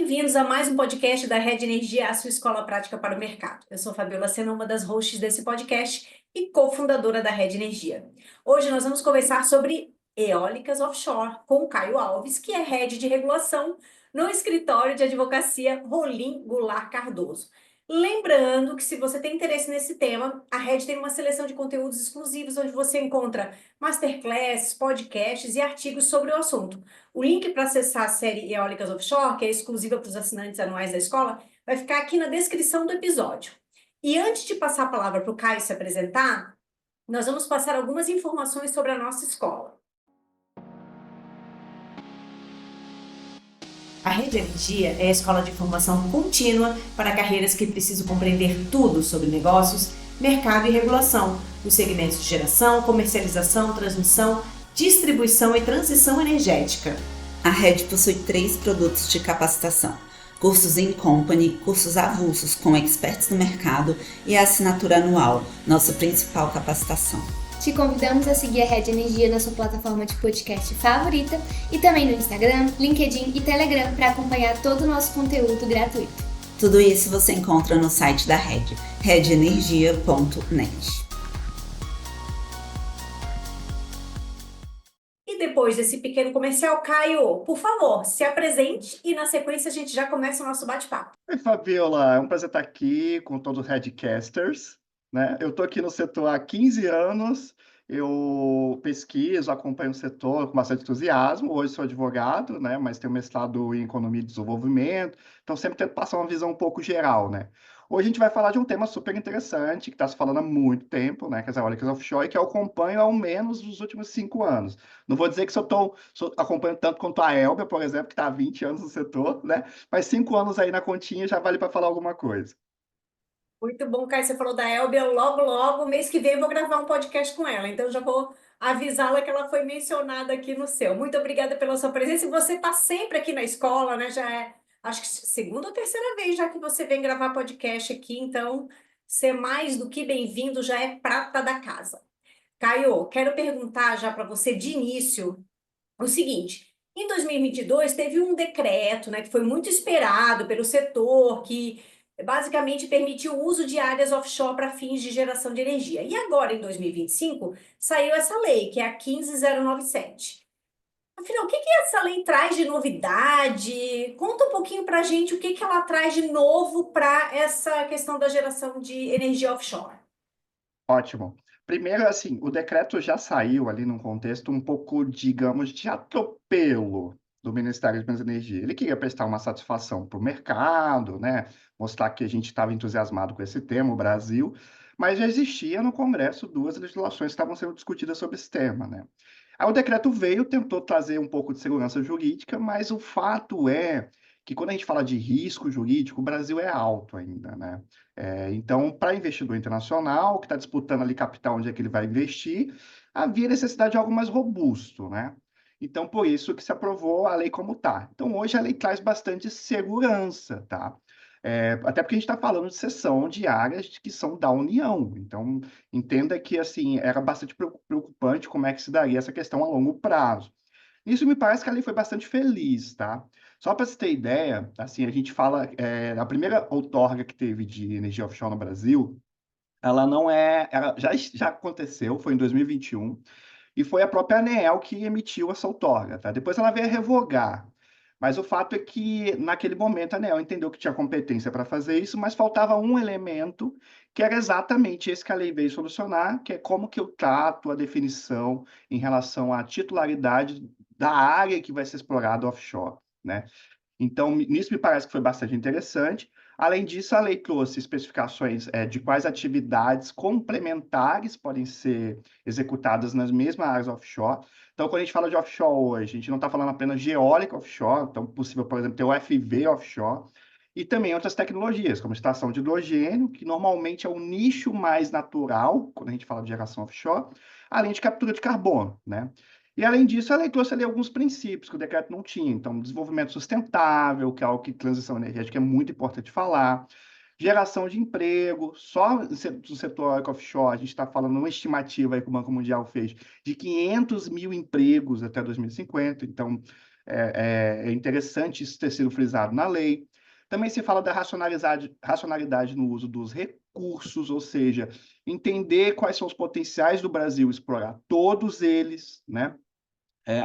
bem-vindos a mais um podcast da Rede Energia, a sua escola prática para o mercado. Eu sou Fabiola Sena, uma das hosts desse podcast e cofundadora da Rede Energia. Hoje nós vamos conversar sobre eólicas offshore com o Caio Alves, que é Head de Regulação no escritório de advocacia Rolim Goulart Cardoso. Lembrando que se você tem interesse nesse tema, a Rede tem uma seleção de conteúdos exclusivos onde você encontra masterclasses, podcasts e artigos sobre o assunto. O link para acessar a série Eólicas Offshore, que é exclusiva para os assinantes anuais da escola, vai ficar aqui na descrição do episódio. E antes de passar a palavra para o Caio se apresentar, nós vamos passar algumas informações sobre a nossa escola. A Rede Energia é a escola de formação contínua para carreiras que precisam compreender tudo sobre negócios, mercado e regulação, os segmentos de geração, comercialização, transmissão, distribuição e transição energética. A Rede possui 3 produtos de capacitação: cursos in company, cursos avulsos com experts no mercado e a assinatura anual, nossa principal capacitação. Te convidamos a seguir a Rede Energia na sua plataforma de podcast favorita e também no Instagram, LinkedIn e Telegram para acompanhar todo o nosso conteúdo gratuito. Tudo isso você encontra no site da Rede, redenergia.net. E depois desse pequeno comercial, Caio, por favor, se apresente e na sequência a gente já começa o nosso bate-papo. Oi, Fabiola, é um prazer estar aqui com todos os Redcasters, né? Eu estou aqui no setor há 15 anos, eu pesquiso, acompanho o setor com bastante entusiasmo. Hoje sou advogado, né? Mas tenho mestrado em Economia e Desenvolvimento, então sempre tento passar uma visão um pouco geral, né? Hoje a gente vai falar de um tema super interessante, que está se falando há muito tempo, né? Que é as eólicas offshore, e que eu acompanho ao menos nos últimos 5 anos. Não vou dizer que estou acompanhando tanto quanto a Elbia, por exemplo, que está há 20 anos no setor, né? Mas 5 anos aí na continha já vale para falar alguma coisa. Muito bom, Caio, você falou da Elbia, logo, mês que vem eu vou gravar um podcast com ela, então já vou avisá-la que ela foi mencionada aqui no seu. Muito obrigada pela sua presença, e você está sempre aqui na escola, né? Já é, acho que segunda ou terceira vez já que você vem gravar podcast aqui, então ser mais do que bem-vindo, já é prata da casa. Caio, quero perguntar já para você de início o seguinte: em 2022 teve um decreto, né, que foi muito esperado pelo setor, que basicamente permitiu o uso de áreas offshore para fins de geração de energia. E agora, em 2025, saiu essa lei, que é a 15097. Afinal, o que que essa lei traz de novidade? Conta um pouquinho para a gente o que que ela traz de novo para essa questão da geração de energia offshore. Ótimo. Primeiro, assim, o decreto já saiu ali num contexto um pouco, digamos, de atropelo do Ministério de Minas e Energia. Ele queria prestar uma satisfação para o mercado, né? Mostrar que a gente estava entusiasmado com esse tema, o Brasil, mas já existia no Congresso 2 legislações que estavam sendo discutidas sobre esse tema, né? Aí o decreto veio, tentou trazer um pouco de segurança jurídica, mas o fato é que quando a gente fala de risco jurídico, o Brasil é alto ainda, né? Então, para investidor internacional, que está disputando ali capital onde é que ele vai investir, havia necessidade de algo mais robusto, né? Então, por isso que se aprovou a lei como está. Então, hoje a lei traz bastante segurança, tá? Até porque a gente está falando de cessão de áreas que são da União. Então, entenda que, assim, era bastante preocupante como é que se daria essa questão a longo prazo. Isso me parece que a lei foi bastante feliz, tá? Só para você ter ideia, assim, a gente fala, a primeira outorga que teve de energia offshore no Brasil, ela não é, ela já aconteceu, foi em 2021, e foi a própria ANEEL que emitiu essa outorga, tá? Depois ela veio a revogar. Mas o fato é que, naquele momento, a ANEEL entendeu que tinha competência para fazer isso, mas faltava um elemento, que era exatamente esse que a lei veio solucionar, que é como que eu trato a definição em relação à titularidade da área que vai ser explorada offshore, né? Então, nisso me parece que foi bastante interessante. Além disso, a lei trouxe especificações de quais atividades complementares podem ser executadas nas mesmas áreas offshore. Então, quando a gente fala de offshore hoje, a gente não está falando apenas de eólica offshore, então é possível, por exemplo, ter o FV offshore, e também outras tecnologias, como extração de hidrogênio, que normalmente é o nicho mais natural, quando a gente fala de geração offshore, além de captura de carbono, né? E, além disso, a lei trouxe ali alguns princípios que o decreto não tinha. Então, desenvolvimento sustentável, que é algo que transição energética é muito importante falar. Geração de emprego, só no setor offshore, a gente está falando uma estimativa aí que o Banco Mundial fez de 500 mil empregos até 2050, então é interessante isso ter sido frisado na lei. Também se fala da racionalidade no uso dos recursos, ou seja, entender quais são os potenciais do Brasil, explorar todos eles, né?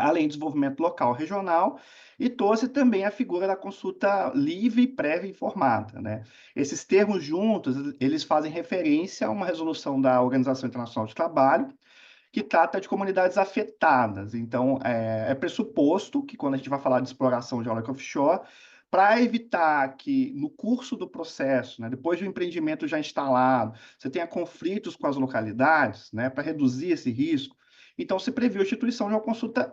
Além do desenvolvimento local, regional, e trouxe também a figura da consulta livre, prévia e informada, né? Esses termos juntos, eles fazem referência a uma resolução da Organização Internacional de Trabalho, que trata de comunidades afetadas. Então, é pressuposto que quando a gente vai falar de exploração geológica offshore, para evitar que no curso do processo, né, depois do empreendimento já instalado, você tenha conflitos com as localidades, né, para reduzir esse risco, então se previu a instituição de uma consulta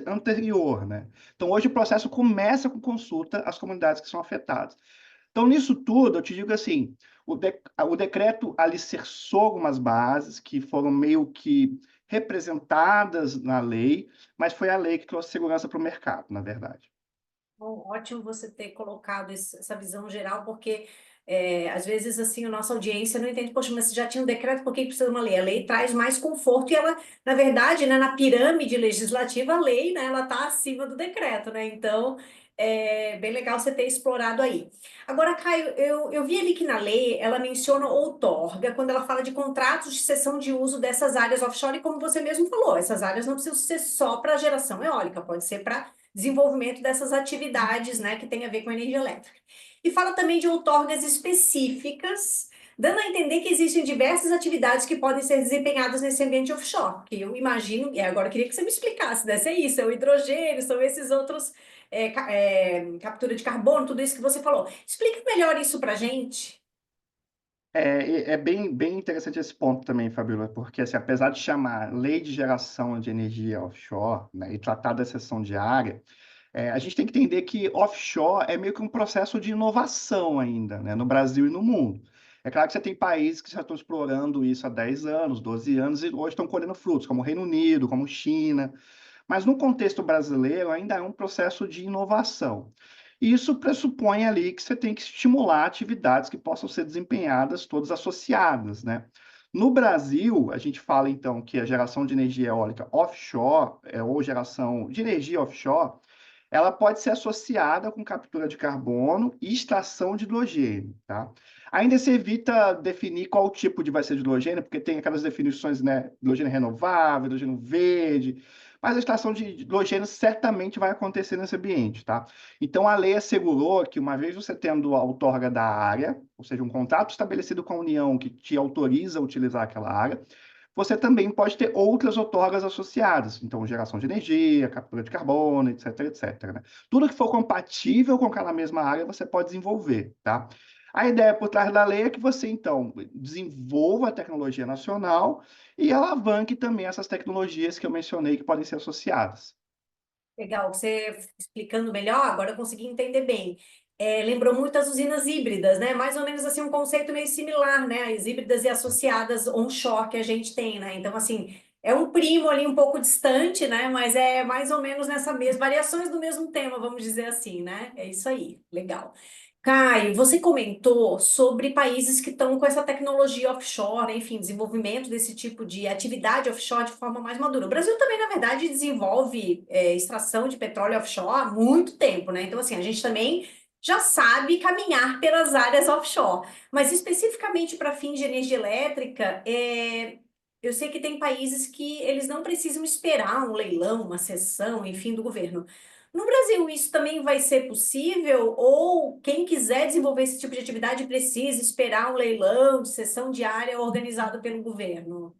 anterior, né? Então, hoje o processo começa com consulta às comunidades que são afetadas. Então, nisso tudo, eu te digo assim, o decreto alicerçou algumas bases que foram meio que representadas na lei, mas foi a lei que trouxe segurança para o mercado, na verdade. Bom, ótimo você ter colocado essa visão geral, porque às vezes assim a nossa audiência não entende, poxa, mas se já tinha um decreto, por que precisa de uma lei? A lei traz mais conforto e ela, na verdade, né, na pirâmide legislativa, a lei, né, ela está acima do decreto, né? Então, é bem legal você ter explorado aí. Agora, Caio, eu vi ali que na lei ela menciona outorga quando ela fala de contratos de cessão de uso dessas áreas offshore, e como você mesmo falou, essas áreas não precisam ser só para geração eólica, pode ser para desenvolvimento dessas atividades, né, que tem a ver com energia elétrica. E fala também de outorgas específicas, dando a entender que existem diversas atividades que podem ser desempenhadas nesse ambiente offshore, que eu imagino, e agora eu queria que você me explicasse, deve ser isso, é o hidrogênio, são esses outros, captura de carbono, tudo isso que você falou. Explique melhor isso para a gente. É bem interessante esse ponto também, Fabíola, porque assim, apesar de chamar Lei de Geração de Energia Offshore, né, e tratar da seção de área, a gente tem que entender que offshore é meio que um processo de inovação ainda, né, no Brasil e no mundo. É claro que você tem países que já estão explorando isso há 10 anos, 12 anos, e hoje estão colhendo frutos, como o Reino Unido, como China, mas no contexto brasileiro ainda é um processo de inovação. E isso pressupõe ali que você tem que estimular atividades que possam ser desempenhadas todas associadas, né? No Brasil, a gente fala então que a geração de energia eólica offshore, ou geração de energia offshore, ela pode ser associada com captura de carbono e extração de hidrogênio, tá? Ainda se evita definir qual tipo vai ser de hidrogênio, porque tem aquelas definições, né? Hidrogênio renovável, hidrogênio verde, mas a extração de hidrogênio certamente vai acontecer nesse ambiente, tá? Então, a lei assegurou que, uma vez você tendo a outorga da área, ou seja, um contrato estabelecido com a União que te autoriza a utilizar aquela área, você também pode ter outras outorgas associadas, então geração de energia, captura de carbono, etc, etc, né? Tudo que for compatível com aquela mesma área, você pode desenvolver, tá? A ideia por trás da lei é que você, então, desenvolva a tecnologia nacional e alavanque também essas tecnologias que eu mencionei que podem ser associadas. Legal, você explicando melhor, agora eu consegui entender bem. Lembrou muito as usinas híbridas, né? Mais ou menos assim um conceito meio similar, né? As híbridas e associadas onshore que a gente tem, né? Então, assim, é um primo ali um pouco distante, né? Mas é mais ou menos nessa mesma, variações do mesmo tema, vamos dizer assim, né? É isso aí, legal. Caio, você comentou sobre países que estão com essa tecnologia offshore, né? Enfim, desenvolvimento desse tipo de atividade offshore de forma mais madura. O Brasil também, na verdade, desenvolve extração de petróleo offshore há muito tempo, né? Então, assim, a gente também já sabe caminhar pelas áreas offshore. Mas especificamente para fins de energia elétrica, eu sei que tem países que eles não precisam esperar um leilão, uma cessão, enfim, do governo. No Brasil, isso também vai ser possível? Ou quem quiser desenvolver esse tipo de atividade precisa esperar um leilão de cessão diária organizado pelo governo?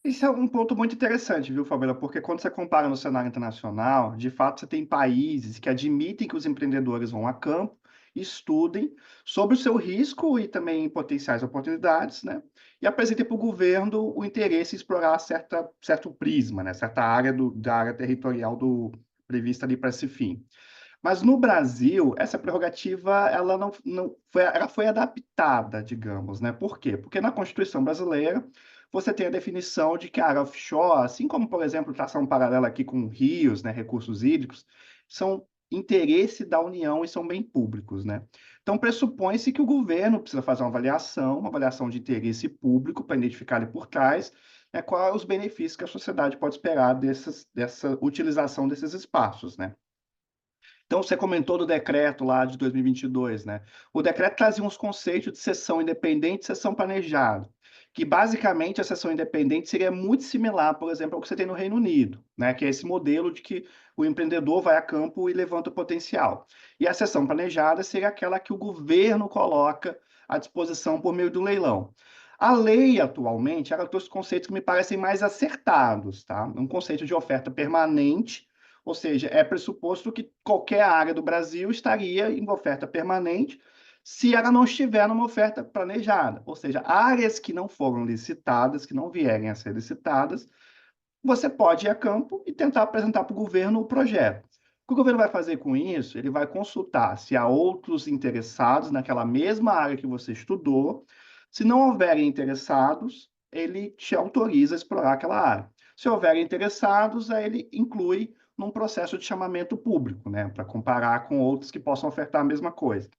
Isso é um ponto muito interessante, viu, Fabiola? Porque quando você compara no cenário internacional, de fato você tem países que admitem que os empreendedores vão a campo, estudem sobre o seu risco e também potenciais oportunidades, né? E apresentem para o governo o interesse em explorar certo prisma, né? Certa área da área territorial prevista ali para esse fim. Mas no Brasil, essa prerrogativa ela foi adaptada, digamos, né? Por quê? Porque na Constituição brasileira você tem a definição de que a área offshore, assim como, por exemplo, traçar um paralelo aqui com rios, né, recursos hídricos, são interesse da União e são bem públicos, né? Então, pressupõe-se que o governo precisa fazer uma avaliação de interesse público para identificar ali por trás, né, quais os benefícios que a sociedade pode esperar dessa utilização desses espaços, né? Então, você comentou do decreto lá de 2022, né? O decreto trazia uns conceitos de sessão independente e sessão planejada, que basicamente a sessão independente seria muito similar, por exemplo, ao que você tem no Reino Unido, né? Que é esse modelo de que o empreendedor vai a campo e levanta o potencial. E a sessão planejada seria aquela que o governo coloca à disposição por meio do leilão. A lei, atualmente, ela trouxe conceitos que me parecem mais acertados, tá? Um conceito de oferta permanente, ou seja, é pressuposto que qualquer área do Brasil estaria em oferta permanente se ela não estiver numa oferta planejada. Ou seja, áreas que não foram licitadas, que não vierem a ser licitadas, você pode ir a campo e tentar apresentar para o governo o projeto. O que o governo vai fazer com isso? Ele vai consultar se há outros interessados naquela mesma área que você estudou. Se não houverem interessados, ele te autoriza a explorar aquela área. Se houverem interessados, aí ele inclui num processo de chamamento público, né, para comparar com outros que possam ofertar a mesma coisa.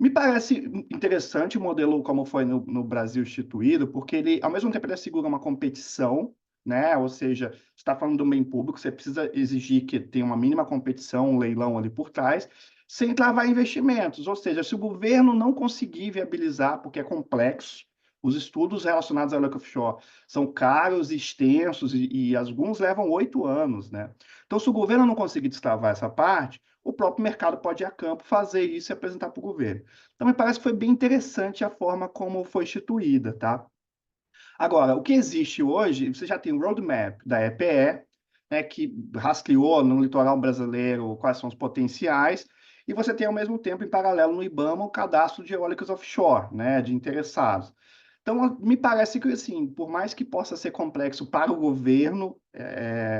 Me parece interessante o modelo como foi no Brasil instituído, porque ele, ao mesmo tempo, ele assegura uma competição, né? Ou seja, você está falando do bem público, você precisa exigir que tenha uma mínima competição, um leilão ali por trás, sem travar investimentos. Ou seja, se o governo não conseguir viabilizar, porque é complexo, os estudos relacionados ao leque offshore são caros e extensos e alguns levam 8 anos, né? Então, se o governo não conseguir destravar essa parte, o próprio mercado pode ir a campo, fazer isso e apresentar para o governo. Então, me parece que foi bem interessante a forma como foi instituída, tá? Agora, o que existe hoje, você já tem o roadmap da EPE, né, que rastreou no litoral brasileiro quais são os potenciais, e você tem, ao mesmo tempo, em paralelo no IBAMA, o cadastro de eólicas offshore, né, de interessados. Então, me parece que, assim, por mais que possa ser complexo para o governo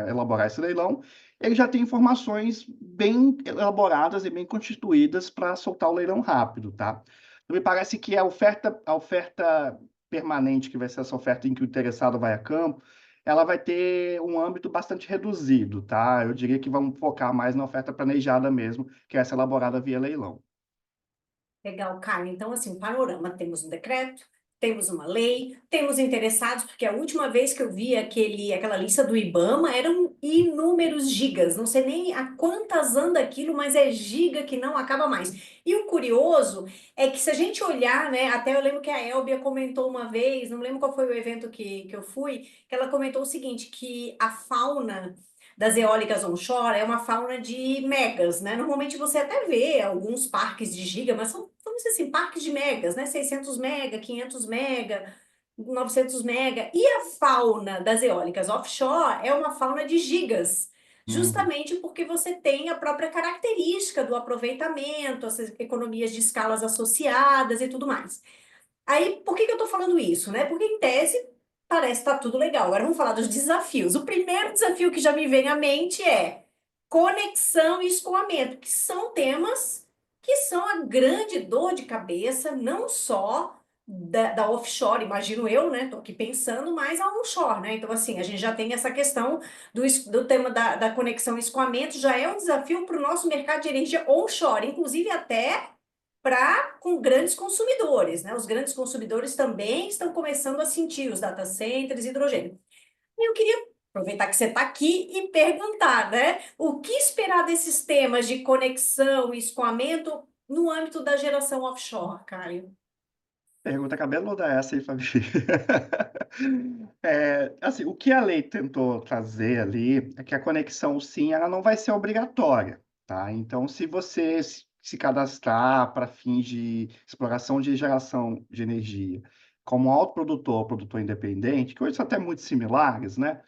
elaborar esse leilão, ele já tem informações bem elaboradas e bem constituídas para soltar o leilão rápido, tá? Então, me parece que a oferta permanente, que vai ser essa oferta em que o interessado vai a campo, ela vai ter um âmbito bastante reduzido, tá? Eu diria que vamos focar mais na oferta planejada mesmo, que é essa elaborada via leilão. Legal, Caio. Então, assim, panorama, temos um decreto, temos uma lei, temos interessados, porque a última vez que eu vi aquela lista do IBAMA eram inúmeros gigas, não sei nem a quantas anda aquilo, mas é giga que não acaba mais. E o curioso é que se a gente olhar, né, até eu lembro que a Elbia comentou uma vez, não lembro qual foi o evento que eu fui, que ela comentou o seguinte, que a fauna das eólicas onshore é uma fauna de megas, né? Normalmente você até vê alguns parques de giga, mas são, vamos dizer assim, parques de megas, né? 600 mega, 500 mega, 900 mega. E a fauna das eólicas offshore é uma fauna de gigas, Uhum. justamente porque você tem a própria característica do aproveitamento, essas economias de escalas associadas e tudo mais. Aí, por que que eu tô falando isso, né? Porque, em tese, parece estar tudo legal. Agora vamos falar dos desafios. O primeiro desafio que já me vem à mente é conexão e escoamento, que são temas que são a grande dor de cabeça, não só da offshore, imagino eu, né? Tô aqui pensando, mas a onshore, né? Então, assim, a gente já tem essa questão do tema da conexão e escoamento, já é um desafio para o nosso mercado de energia onshore, inclusive até para com grandes consumidores, né? Os grandes consumidores também estão começando a sentir os data centers, hidrogênio. E eu queria aproveitar que você está aqui e perguntar, né? O que esperar desses temas de conexão e escoamento no âmbito da geração offshore, Caio? Pergunta cabeluda essa aí, Fabi. Assim, o que a lei tentou trazer ali é que a conexão, sim, ela não vai ser obrigatória, tá? Então, se você se cadastrar para fins de exploração de geração de energia como autoprodutor ou produtor independente, que hoje são até muito similares, né?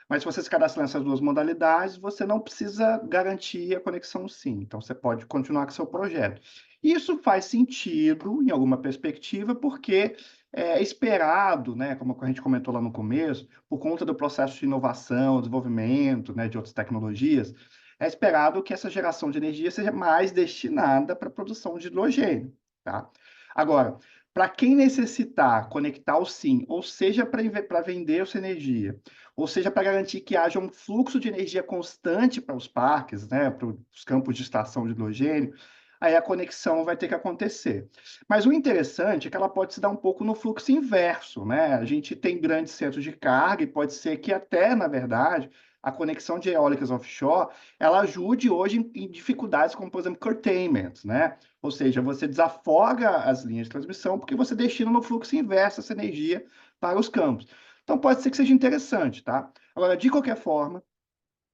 Mas se você se cadastrar nessas duas modalidades, você não precisa garantir a conexão, sim. Então, você pode continuar com seu projeto. Isso faz sentido, em alguma perspectiva, porque é esperado, né, como a gente comentou lá no começo, por conta do processo de inovação, desenvolvimento, né, de outras tecnologias, é esperado que essa geração de energia seja mais destinada para a produção de hidrogênio, tá? Agora, para quem necessitar conectar o SIM, ou seja, para vender essa energia, ou seja, para garantir que haja um fluxo de energia constante para os parques, né, para os campos de extração de hidrogênio, aí a conexão vai ter que acontecer. Mas o interessante é que ela pode se dar um pouco no fluxo inverso, né? A gente tem grandes centros de carga e pode ser que até, na verdade, a conexão de eólicas offshore, ela ajude hoje em dificuldades como, por exemplo, curtailment, né? Ou seja, você desafoga as linhas de transmissão porque você destina no fluxo inverso essa energia para os campos. Então, pode ser que seja interessante, tá? Agora, de qualquer forma,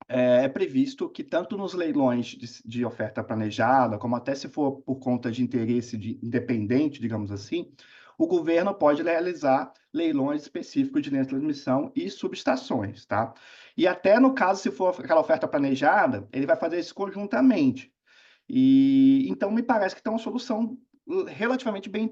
é previsto que tanto nos leilões de oferta planejada, como até se for por conta de interesse independente, digamos assim, o governo pode realizar leilões específicos de linha de transmissão e subestações, tá? E até no caso, se for aquela oferta planejada, ele vai fazer isso conjuntamente. E então me parece que tem uma solução relativamente bem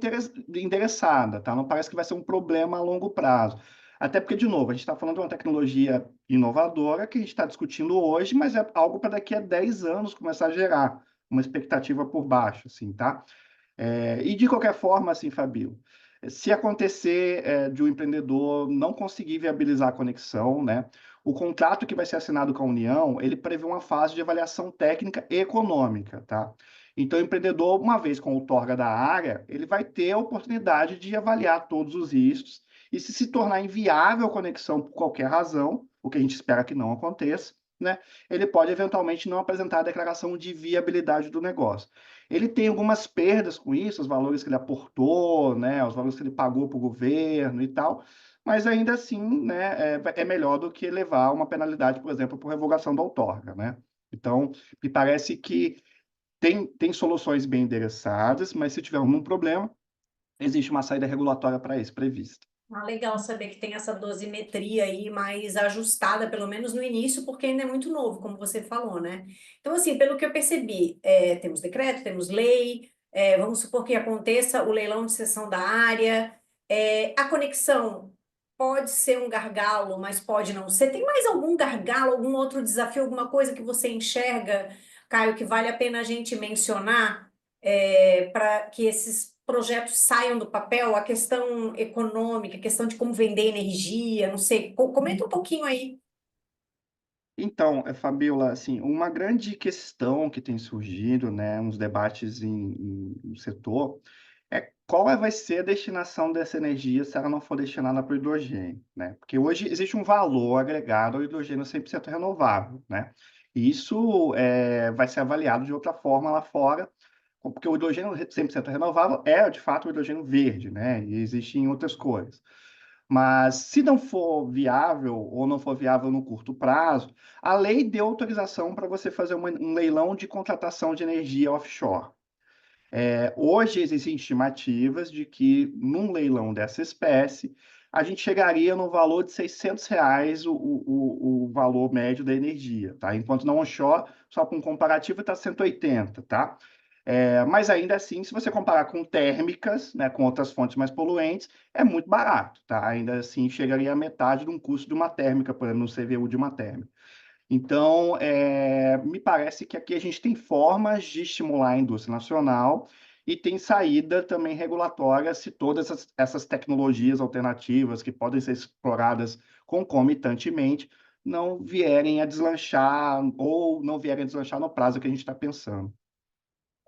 endereçada, tá? Não parece que vai ser um problema a longo prazo. Até porque, de novo, a gente está falando de uma tecnologia inovadora que a gente está discutindo hoje, mas é algo para daqui a 10 anos começar a gerar uma expectativa por baixo, assim, tá? E de qualquer forma, assim, Fabio, se acontecer de um empreendedor não conseguir viabilizar a conexão, né, o contrato que vai ser assinado com a União, ele prevê uma fase de avaliação técnica e econômica, tá? Então, o empreendedor, uma vez com outorga da área, ele vai ter a oportunidade de avaliar todos os riscos e se tornar inviável a conexão por qualquer razão, o que a gente espera que não aconteça, né, ele pode eventualmente não apresentar a declaração de viabilidade do negócio. Ele tem algumas perdas com isso, os valores que ele aportou, né, os valores que ele pagou para o governo e tal, mas ainda assim, né, é melhor do que levar uma penalidade, por exemplo, por revogação da outorga, né? Então, me parece que tem soluções bem endereçadas, mas se tiver algum problema, existe uma saída regulatória para isso prevista. Ah, legal saber que tem essa dosimetria aí mais ajustada, pelo menos no início, porque ainda é muito novo, como você falou, né? Então, assim, pelo que eu percebi, temos decreto, temos lei, vamos supor que aconteça o leilão de cessão da área, a conexão pode ser um gargalo, mas pode não ser. Tem mais algum gargalo, algum outro desafio, alguma coisa que você enxerga, Caio, que vale a pena a gente mencionar, para que esses projetos saiam do papel, a questão econômica, a questão de como vender energia, não sei, comenta um pouquinho aí. Então, Fabiola, assim, uma grande questão que tem surgido, né, uns debates no setor, é qual vai ser a destinação dessa energia se ela não for destinada para o hidrogênio, né? Porque hoje existe um valor agregado ao hidrogênio 100% renovável, né? E isso vai ser avaliado de outra forma lá fora, porque o hidrogênio 100% renovável é, de fato, o hidrogênio verde, né? E existem outras cores. Mas se não for viável ou não for viável no curto prazo, a lei deu autorização para você fazer um leilão de contratação de energia offshore. Hoje existem estimativas de que num leilão dessa espécie, a gente chegaria no valor de R$ 600 o valor médio da energia, tá? Enquanto na onshore, só com comparativo, está 180, tá? Mas ainda assim, se você comparar com térmicas, né, com outras fontes mais poluentes, é muito barato, tá? Ainda assim, chegaria a metade de um custo de uma térmica, por exemplo, no CVU de uma térmica. Então, me parece que aqui a gente tem formas de estimular a indústria nacional e tem saída também regulatória se todas essas tecnologias alternativas que podem ser exploradas concomitantemente não vierem a deslanchar ou não vierem a deslanchar no prazo que a gente está pensando.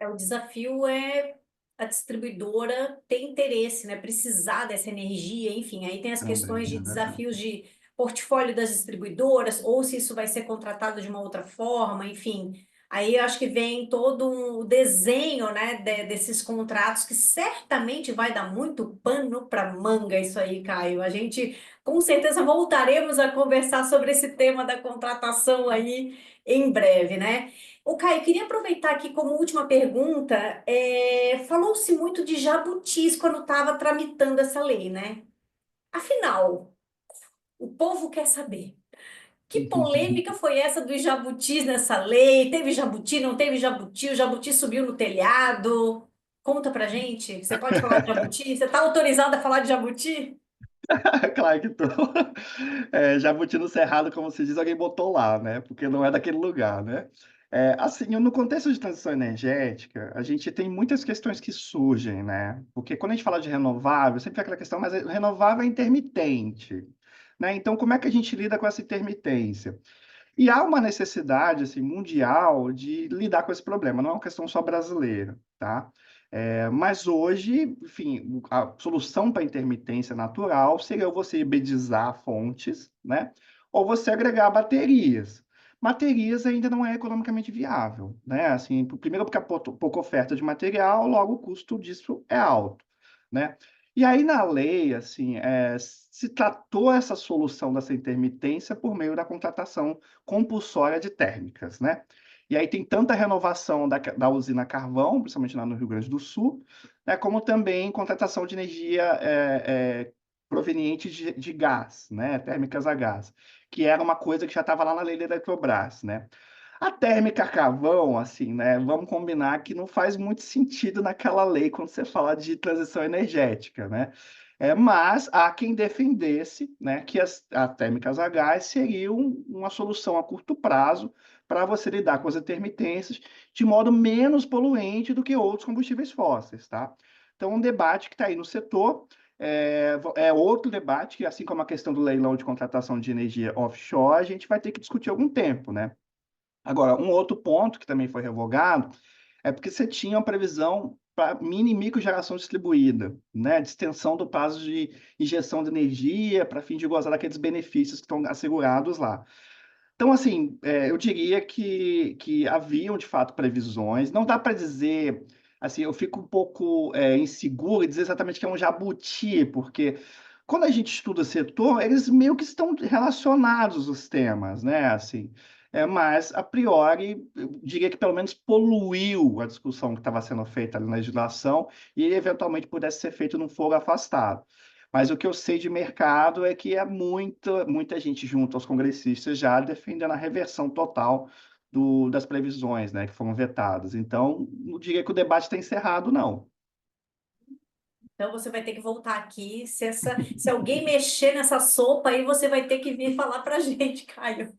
O desafio é a distribuidora ter interesse, né? Precisar dessa energia, enfim, aí tem as Também, questões de é verdade. desafios de portfólio das distribuidoras, ou se isso vai ser contratado de uma outra forma, enfim. Aí eu acho que vem todo o desenho, né, desses contratos, que certamente vai dar muito pano para manga isso aí, Caio. A gente com certeza voltaremos a conversar sobre esse tema da contratação aí em breve, né? O Caio, queria aproveitar aqui como última pergunta. Falou-se muito de jabutis quando estava tramitando essa lei, né? Afinal, o povo quer saber. Que polêmica foi essa dos jabutis nessa lei? Teve jabuti, não teve jabuti? O jabuti subiu no telhado? Conta pra gente. Você pode falar de jabuti? Você está autorizada a falar de jabuti? Claro que tô. Jabuti no Cerrado, como se diz, alguém botou lá, né? Porque não é daquele lugar, né? Assim, no contexto de transição energética, a gente tem muitas questões que surgem, né? Porque quando a gente fala de renovável, sempre tem aquela questão, mas renovável é intermitente, né? Então, como é que a gente lida com essa intermitência? E há uma necessidade assim, mundial de lidar com esse problema, não é uma questão só brasileira, tá? Mas hoje, enfim, a solução para a intermitência natural seria você hibridizar fontes, né? Ou você agregar baterias. Baterias ainda não é economicamente viável, né? Assim, primeiro porque há pouca oferta de material, logo o custo disso é alto, né? E aí, na lei, assim, se tratou essa solução dessa intermitência por meio da contratação compulsória de térmicas, né? E aí tem tanta renovação da usina carvão, principalmente lá no Rio Grande do Sul, né, como também contratação de energia proveniente de gás, né? Térmicas a gás, que era uma coisa que já estava lá na lei da Eletrobras, né? A térmica a carvão, assim, né? Vamos combinar que não faz muito sentido naquela lei quando você fala de transição energética, né? Mas há quem defendesse, né, que as térmicas a gás seriam uma solução a curto prazo para você lidar com as intermitências de modo menos poluente do que outros combustíveis fósseis, tá? Então, um debate que está aí no setor é outro debate que, assim como a questão do leilão de contratação de energia offshore, a gente vai ter que discutir há algum tempo, né? Agora, um outro ponto que também foi revogado é porque você tinha uma previsão para mini e micro geração distribuída, né? De extensão do prazo de injeção de energia para fim de gozar daqueles benefícios que estão assegurados lá. Então, assim, eu diria que haviam, de fato, previsões. Não dá para dizer, assim, eu fico um pouco inseguro em dizer exatamente que é um jabuti, porque quando a gente estuda setor, eles meio que estão relacionados os temas, né? Assim, mas, a priori, eu diria que pelo menos poluiu a discussão que estava sendo feita ali na legislação e, eventualmente, pudesse ser feito num foro afastado. Mas o que eu sei de mercado é que é muita gente junto aos congressistas já defendendo a reversão total das previsões, né, que foram vetadas. Então, não diria que o debate está encerrado, não. Então você vai ter que voltar aqui. Se alguém mexer nessa sopa aí, você vai ter que vir falar para a gente, Caio.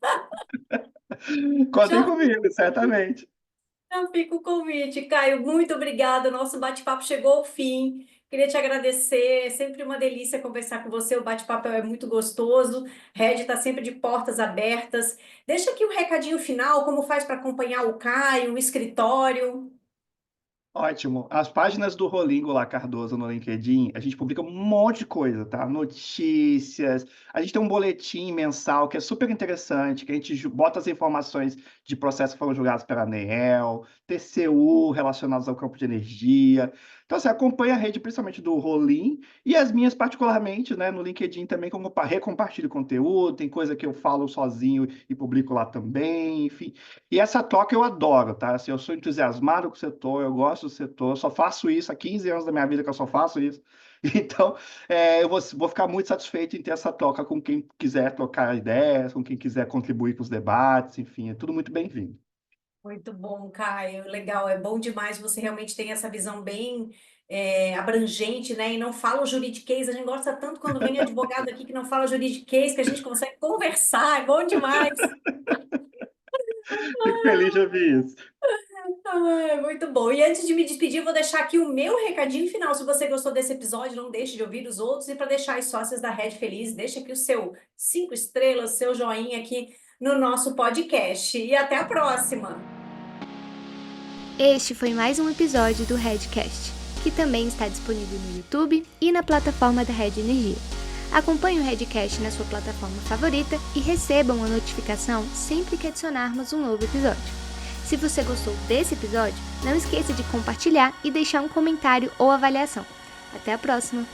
Contem Já, comigo, certamente. já fica o convite, Caio. Muito obrigada. Nosso bate-papo chegou ao fim. Queria te agradecer. É sempre uma delícia conversar com você. O bate-papo é muito gostoso. Red está sempre de portas abertas. Deixa aqui o recadinho final, como faz para acompanhar o Caio, o escritório. Ótimo. As páginas do Rolingo lá, Cardoso, no LinkedIn, a gente publica um monte de coisa, tá? Notícias. A gente tem um boletim mensal que é super interessante, que a gente bota as informações de processos que foram julgados pela ANEEL, TCU relacionados ao campo de energia. Então, você acompanha a rede, principalmente do Rolim, e as minhas particularmente, né? No LinkedIn também, como recompartilho conteúdo, tem coisa que eu falo sozinho e publico lá também, enfim. E essa troca eu adoro, tá? Assim, eu sou entusiasmado com o setor, eu gosto do setor, eu só faço isso há 15 anos da minha vida que eu só faço isso. Então, eu vou ficar muito satisfeito em ter essa troca com quem quiser trocar ideias, com quem quiser contribuir com os debates, enfim, é tudo muito bem-vindo. Muito bom, Caio. Legal, é bom demais. Você realmente tem essa visão bem abrangente, né? E não fala o juridiquês. A gente gosta tanto quando vem advogado aqui que não fala juridiquês, que a gente consegue conversar. É bom demais. Fico feliz de ouvir isso. Muito bom. E antes de me despedir, eu vou deixar aqui o meu recadinho final. Se você gostou desse episódio, não deixe de ouvir os outros. E para deixar as sócias da Red feliz, deixa aqui o seu 5 estrelas, seu joinha aqui no nosso podcast. E até a próxima! Este foi mais um episódio do Redcast, que também está disponível no YouTube e na plataforma da Red Energia. Acompanhe o Redcast na sua plataforma favorita e receba uma notificação sempre que adicionarmos um novo episódio. Se você gostou desse episódio, não esqueça de compartilhar e deixar um comentário ou avaliação. Até a próxima!